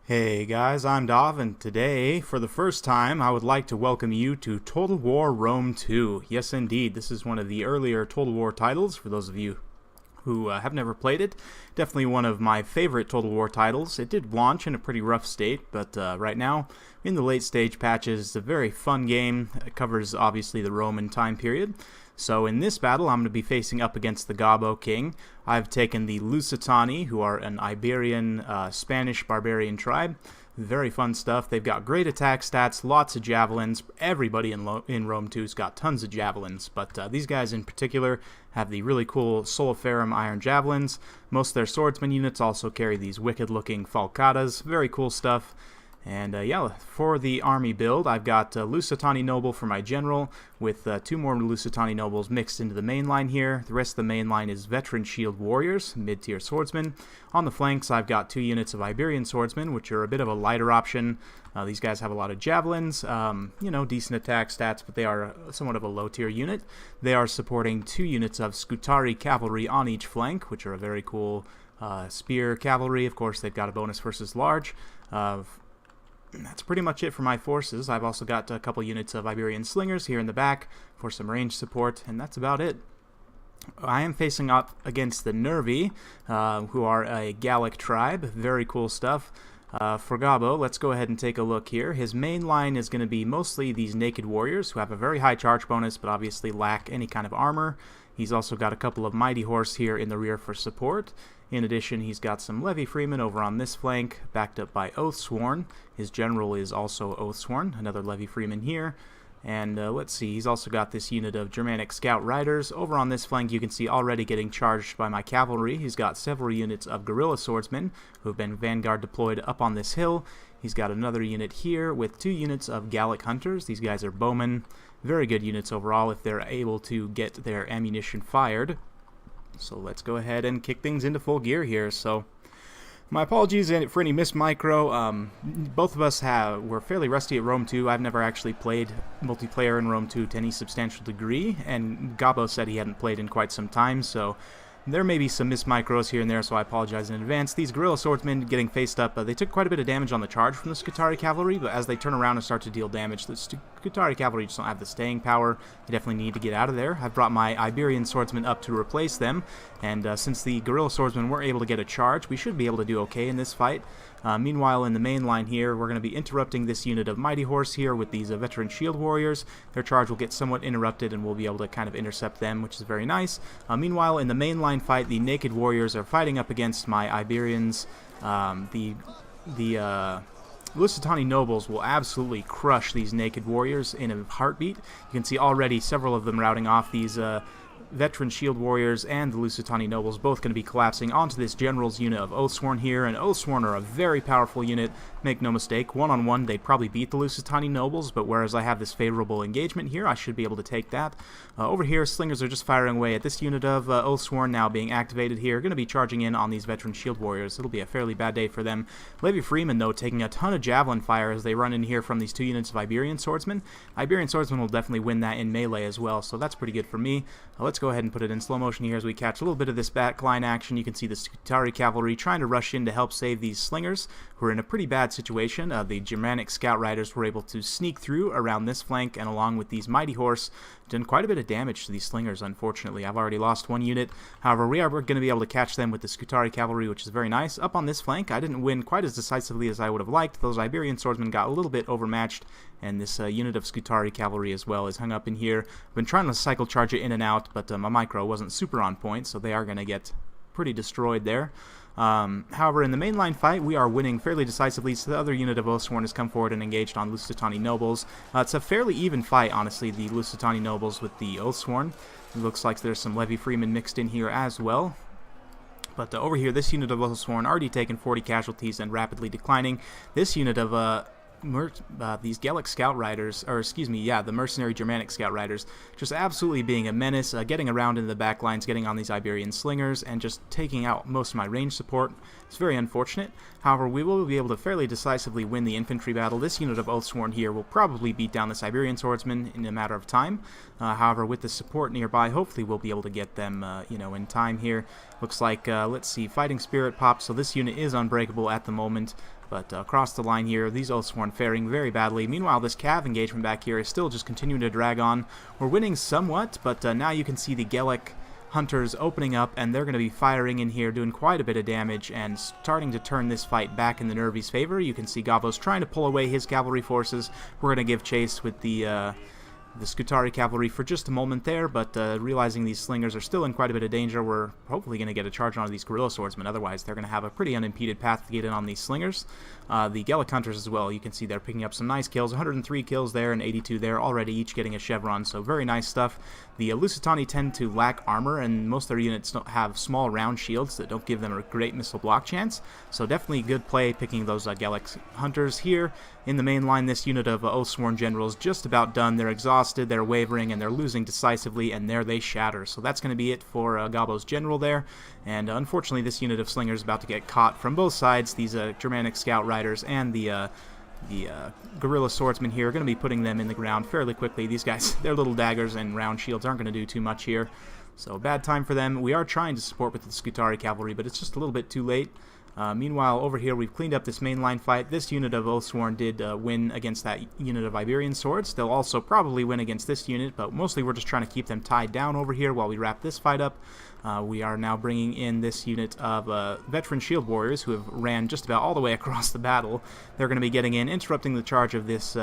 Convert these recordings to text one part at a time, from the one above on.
Hey guys, I'm Dov, and today, for the first time, I would like to welcome you to Total War Rome 2. Yes, indeed, this is one of the earlier Total War titles, for those of you who have never played it. Definitely one of my favorite Total War titles. It did launch in a pretty rough state, but right now, in the late stage patches, it's a very fun game. It covers, obviously, the Roman time period. So in this battle, I'm going to be facing up against the Gobbo king. I've taken the Lusitani, who are an Iberian Spanish barbarian tribe. Very fun stuff. They've got great attack stats, lots of javelins. Everybody in Rome 2's got tons of javelins, but these guys in particular have the really cool Soliferum iron javelins. Most of their swordsman units also carry these wicked-looking falcatas. Very cool stuff. And yeah, for the army build, I've got Lusitani Noble for my general, with two more Lusitani Nobles mixed into the main line here. The rest of the main line is Veteran Shield Warriors, mid-tier swordsmen. On the flanks, I've got two units of Iberian swordsmen, which are a bit of a lighter option. These guys have a lot of javelins, decent attack stats, but they are somewhat of a low-tier unit. They are supporting two units of Scutari Cavalry on each flank, which are a very cool spear cavalry. Of course, they've got a bonus versus large. That's pretty much it for my forces. I've also got a couple units of Iberian slingers here in the back for some range support, and that's about it. I am facing up against the Nervii, who are a Gallic tribe. Very cool stuff. For Gobbo, let's go ahead and take a look here. His main line is going to be mostly these naked warriors who have a very high charge bonus but obviously lack any kind of armor. He's also got a couple of mighty horse here in the rear for support. In addition, he's got some levy freemen over on this flank, backed up by Oathsworn. His general is also Oathsworn, another levy freeman here. And let's see, he's also got this unit of Germanic scout riders. Over on this flank, you can see already getting charged by my cavalry. He's got several units of guerrilla swordsmen who have been vanguard deployed up on this hill. He's got another unit here with two units of Gallic hunters. These guys are bowmen. Very good units overall if they're able to get their ammunition fired. So let's go ahead and kick things into full gear here. So my apologies for any missed micro. Both of us were fairly rusty at Rome 2. I've never actually played multiplayer in Rome 2 to any substantial degree, and Gobbo said he hadn't played in quite some time, so there may be some missed micros here and there, so I apologize in advance. These guerrilla swordsmen getting faced up, they took quite a bit of damage on the charge from the Scutari cavalry, but as they turn around and start to deal damage, the Scutari cavalry just don't have the staying power. They definitely need to get out of there. I've brought my Iberian swordsmen up to replace them, and since the guerrilla swordsmen weren't able to get a charge, we should be able to do okay in this fight. Meanwhile, in the main line here, we're going to be interrupting this unit of Mighty Horse here with these Veteran Shield Warriors. Their charge will get somewhat interrupted, and we'll be able to kind of intercept them, which is very nice. Meanwhile, in the main line fight, the Naked Warriors are fighting up against my Iberians. The Lusitani nobles will absolutely crush these Naked Warriors in a heartbeat. You can see already several of them routing off these Veteran Shield Warriors and the Lusitani Nobles, both going to be collapsing onto this general's unit of Oathsworn here, and Oathsworn are a very powerful unit. Make no mistake, one-on-one they'd probably beat the Lusitani Nobles, but whereas I have this favorable engagement here, I should be able to take that. Over here, Slingers are just firing away at this unit of Oathsworn now being activated here, going to be charging in on these Veteran Shield Warriors. It'll be a fairly bad day for them. Levy Freeman, though, taking a ton of javelin fire as they run in here from these two units of Iberian Swordsmen. Iberian Swordsmen will definitely win that in melee as well, so that's pretty good for me. Let's go ahead and put it in slow motion here as we catch a little bit of this backline action. You can see the Scutari cavalry trying to rush in to help save these slingers, who are in a pretty bad situation. The Germanic scout riders were able to sneak through around this flank, and along with these Mighty Horse, done quite a bit of damage to these slingers, unfortunately. I've already lost one unit. However, we are going to be able to catch them with the Scutari cavalry, which is very nice. Up on this flank, I didn't win quite as decisively as I would have liked. Those Iberian swordsmen got a little bit overmatched, and this unit of Scutari cavalry as well is hung up in here. I've been trying to cycle charge it in and out, but my micro wasn't super on point, so they are going to get pretty destroyed there. However, in the mainline fight, we are winning fairly decisively, so the other unit of Oathsworn has come forward and engaged on Lusitani Nobles. It's a fairly even fight, honestly, the Lusitani Nobles with the Oathsworn. It looks like there's some Levy Freemen mixed in here as well. But over here, this unit of Oathsworn already taken 40 casualties and rapidly declining. This unit of these Gallic Scout Riders, or excuse me, yeah, the mercenary Germanic Scout Riders, just absolutely being a menace, getting around into the back lines, getting on these Iberian Slingers, and just taking out most of my range support. It's very unfortunate. However, we will be able to fairly decisively win the infantry battle. This unit of Oathsworn here will probably beat down this Iberian Swordsman in a matter of time. However, with the support nearby, hopefully we'll be able to get them, in time here. Looks like, let's see, Fighting Spirit popped, so this unit is unbreakable at the moment. But across the line here, these Oathsworn faring very badly. Meanwhile, this Cav engagement back here is still just continuing to drag on. We're winning somewhat, but now you can see the Gallic Hunters opening up, and they're going to be firing in here, doing quite a bit of damage, and starting to turn this fight back in the Nervii's favor. You can see Gobbo's trying to pull away his cavalry forces. We're going to give chase with the Scutari cavalry for just a moment there, but realizing these slingers are still in quite a bit of danger, we're hopefully going to get a charge onto these guerrilla swordsmen. Otherwise, they're going to have a pretty unimpeded path to get in on these slingers. The Gallic Hunters as well, you can see they're picking up some nice kills, 103 kills there and 82 there, already each getting a chevron, so very nice stuff. The Lusitani tend to lack armor, and most of their units don't have small round shields that don't give them a great missile block chance, so definitely good play picking those Gallic Hunters here. In the main line, this unit of Oathsworn generals just about done. They're exhausted, they're wavering, and they're losing decisively, and there they shatter. So that's going to be it for Gobbo's general there, and unfortunately this unit of slingers is about to get caught from both sides. These Germanic scout riders and the guerrilla swordsmen here are going to be putting them in the ground fairly quickly. These guys, their little daggers and round shields aren't going to do too much here, so bad time for them. We are trying to support with the Scutari cavalry, but it's just a little bit too late. Meanwhile, over here, we've cleaned up this mainline fight. This unit of Oathsworn did win against that unit of Iberian swords. They'll also probably win against this unit, but mostly we're just trying to keep them tied down over here while we wrap this fight up. We are now bringing in this unit of veteran shield warriors who have ran just about all the way across the battle. They're going to be getting in, interrupting the charge of this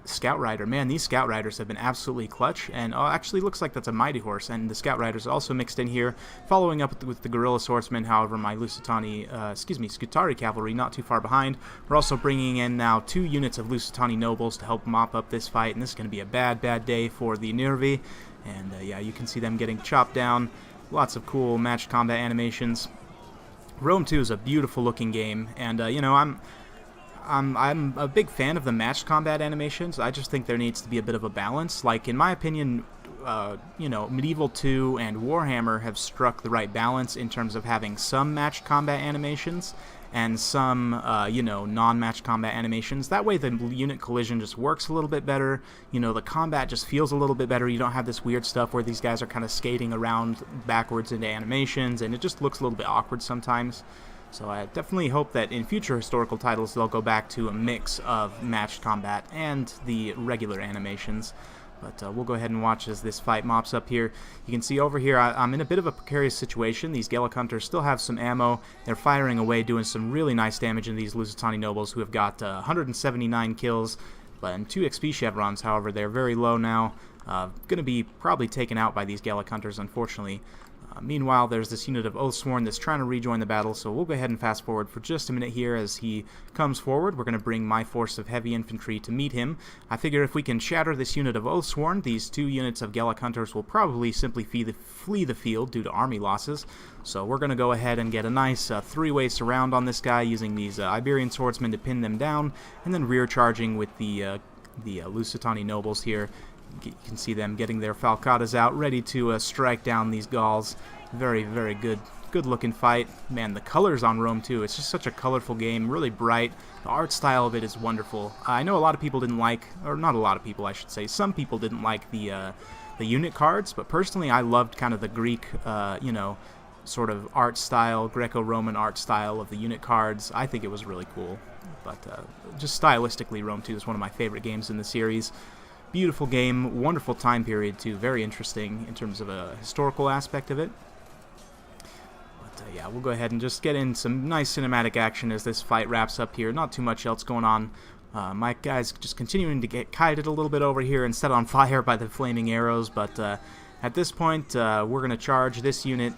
Scout Rider. Man, these Scout Riders have been absolutely clutch, and actually looks like that's a Mighty Horse, and the Scout Riders are also mixed in here, following up with the Guerrilla Swordsmen. However, my Scutari Cavalry not too far behind. We're also bringing in now 2 units of Lusitani Nobles to help mop up this fight, and this is going to be a bad day for the Nervii, and yeah, you can see them getting chopped down. Lots of cool matched combat animations. Rome 2 is a beautiful looking game, and you know, I'm a big fan of the matched combat animations. I just think there needs to be a bit of a balance. Like, in my opinion, you know, Medieval 2 and Warhammer have struck the right balance in terms of having some matched combat animations and some, you know, non-matched combat animations. That way the unit collision just works a little bit better. You know, the combat just feels a little bit better. You don't have this weird stuff where these guys are kind of skating around backwards into animations, and it just looks a little bit awkward sometimes. So I definitely hope that in future historical titles they'll go back to a mix of matched combat and the regular animations. But we'll go ahead and watch as this fight mops up here. You can see over here I'm in a bit of a precarious situation. These Gallic Hunters still have some ammo. They're firing away, doing some really nice damage in these Lusitani Nobles who have got 179 kills and 2 XP chevrons. However, they're very low now. Going to be probably taken out by these Gallic Hunters, unfortunately. Meanwhile, there's this unit of Oathsworn that's trying to rejoin the battle, so we'll go ahead and fast forward for just a minute here as he comes forward. We're going to bring my force of heavy infantry to meet him. I figure if we can shatter this unit of Oathsworn, these 2 units of Gallic Hunters will probably simply flee the field due to army losses. So we're going to go ahead and get a nice 3-way surround on this guy using these Iberian swordsmen to pin them down, and then rear charging with the Lusitani nobles here. You can see them getting their falcatas out, ready to strike down these Gauls. Very, very good looking fight. Man, the colors on Rome 2, it's just such a colorful game, really bright. The art style of it is wonderful. I know a lot of people didn't like, or not a lot of people I should say, some people didn't like the unit cards, but personally I loved kind of the Greek, you know, sort of art style, Greco-Roman art style of the unit cards. I think it was really cool. But just stylistically, Rome 2 is one of my favorite games in the series. Beautiful game, wonderful time period too, very interesting in terms of a historical aspect of it. But yeah, we'll go ahead and just get in some nice cinematic action as this fight wraps up here. Not too much else going on. My guys just continuing to get kited a little bit over here and set on fire by the flaming arrows, but at this point we're going to charge this unit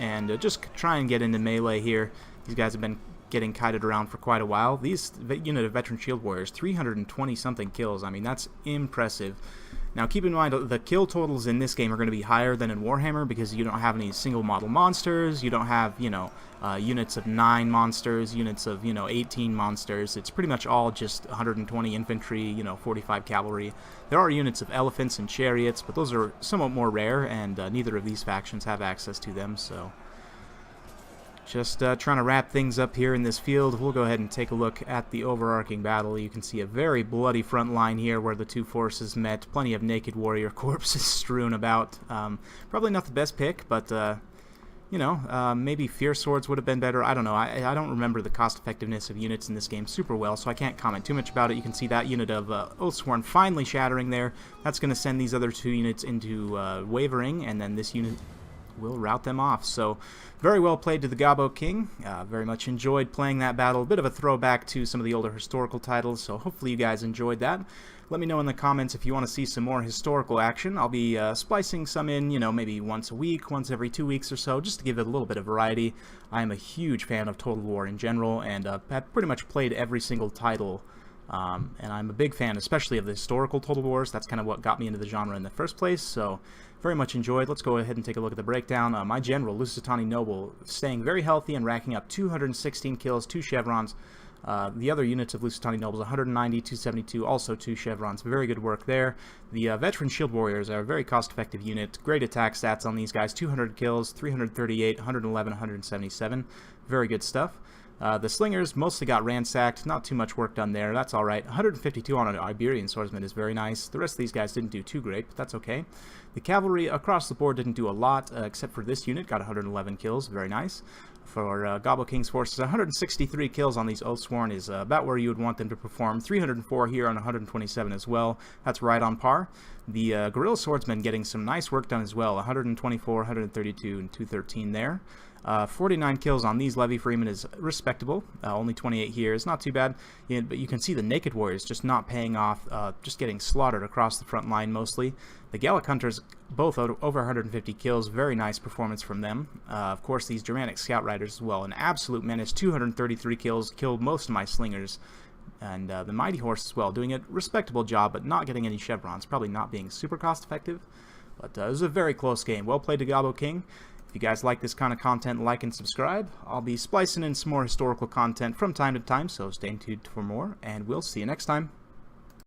and just try and get into melee here. These guys have been getting kited around for quite a while. These unit of veteran shield warriors, 320 something kills. I mean, that's impressive. Now keep in mind the kill totals in this game are going to be higher than in Warhammer because you don't have any single model monsters, you don't have, you know, units of 9 monsters, units of, you know, 18 monsters. It's pretty much all just 120 infantry, you know, 45 cavalry. There are units of elephants and chariots, but those are somewhat more rare, and neither of these factions have access to them, so just trying to wrap things up here in this field. We'll go ahead and take a look at the overarching battle. You can see a very bloody front line here where the 2 forces met. Plenty of naked warrior corpses strewn about. Probably not the best pick, but you know, maybe Fierce Swords would have been better. I don't know. I don't remember the cost effectiveness of units in this game super well, so I can't comment too much about it. You can see that unit of Oathsworn finally shattering there. That's going to send these other 2 units into wavering, and then this unit will rout them off. So very well played to the Gobbo King. Very much enjoyed playing that battle. A bit of a throwback to some of the older historical titles, so hopefully you guys enjoyed that. Let me know in the comments if you want to see some more historical action. I'll be splicing some in, you know, maybe once a week, once every 2 weeks or so, just to give it a little bit of variety. I am a huge fan of Total War in general, and have pretty much played every single title. And I'm a big fan, especially of the historical Total Wars. That's kind of what got me into the genre in the first place, so very much enjoyed. Let's go ahead and take a look at the breakdown. My general, Lusitani Noble, staying very healthy and racking up 216 kills, 2 chevrons. The other units of Lusitani Nobles, 190, 272, also 2 chevrons. Very good work there. The Veteran Shield Warriors are a very cost-effective unit. Great attack stats on these guys, 200 kills, 338, 111, 177. Very good stuff. The Slingers mostly got ransacked, not too much work done there, that's alright. 152 on an Iberian Swordsman is very nice. The rest of these guys didn't do too great, but that's okay. The Cavalry across the board didn't do a lot, except for this unit, got 111 kills, very nice. For Gobbo King's forces, 163 kills on these Oathsworn is about where you would want them to perform. 304 here on 127 as well, that's right on par. The Guerrilla Swordsmen getting some nice work done as well, 124, 132, and 213 there. 49 kills on these Levy Freemen is respectable. Only 28 here is not too bad. Yeah, but you can see the Naked Warriors just not paying off, just getting slaughtered across the front line mostly. The Gallic Hunters, both over 150 kills. Very nice performance from them. Of course, these Germanic Scout Riders as well. An absolute menace. 233 kills. Killed most of my Slingers. And the Mighty Horse as well. Doing a respectable job, but not getting any chevrons. Probably not being super cost effective. But it was a very close game. Well played to Gobbo King. If you guys like this kind of content, like and subscribe. I'll be splicing in some more historical content from time to time, so stay tuned for more, and we'll see you next time.